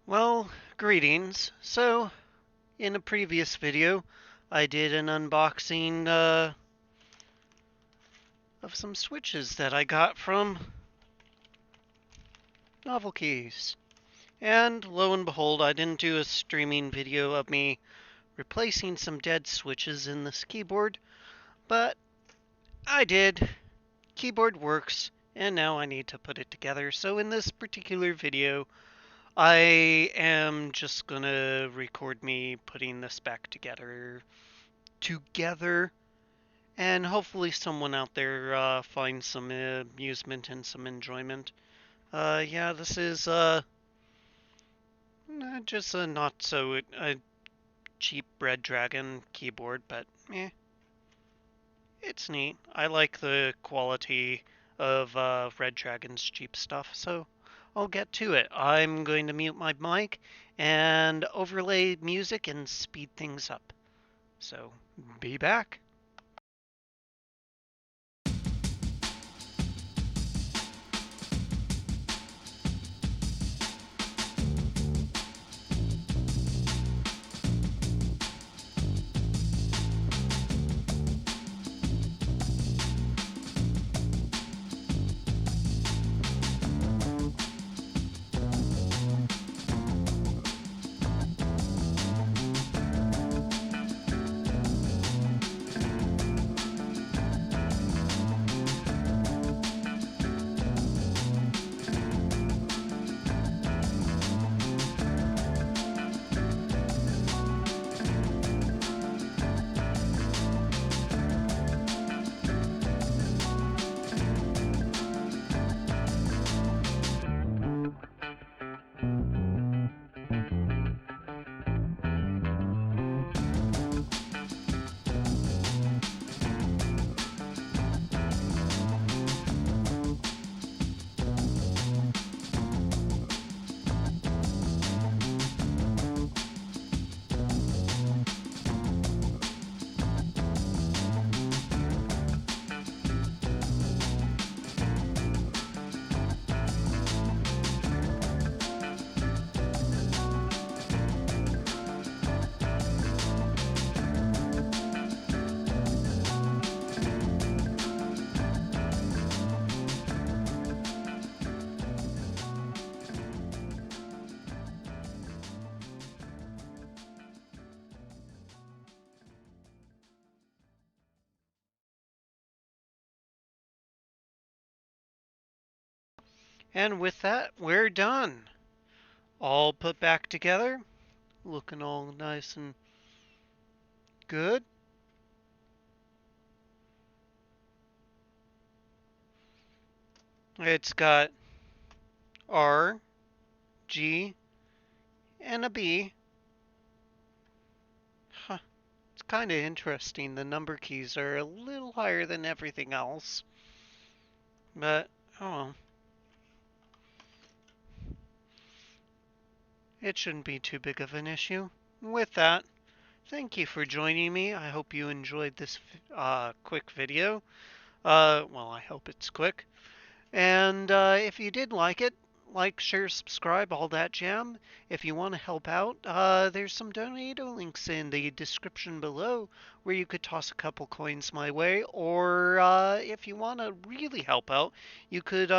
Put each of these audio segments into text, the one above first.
Well, greetings. So, in a previous video, I did an unboxing of some switches that I got from Novel Keys. And lo and behold, I didn't do a streaming video of me replacing some dead switches in this keyboard, but I did. Keyboard works, and now I need to put it together. So in this particular video, I am just gonna record me putting this back together, and hopefully someone out there finds some amusement and some enjoyment. Yeah, this is just a not so cheap Red Dragon keyboard, but it's neat. I like the quality of Red Dragon's cheap stuff, so I'll get to it. I'm going to mute my mic and overlay music and speed things up. So, be back. And with that, we're done. All put back together, looking all nice and good. It's got R, G, and a B. Huh. It's kind of interesting. The number keys are a little higher than everything else. But, oh well. It shouldn't be too big of an issue. With that, thank you for joining me. I hope you enjoyed this quick video. Well, I hope it's quick. And if you did like it, like, share, subscribe, all that jam. If you want to help out, there's some donato links in the description below where you could toss a couple coins my way. Or if you want to really help out, you could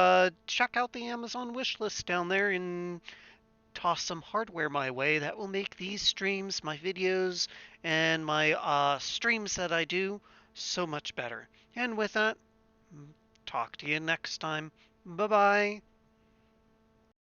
check out the Amazon wish list down there and toss some hardware my way. That will make these streams, my videos, and my streams that I do so much better. And with that, talk to you next time. Bye bye.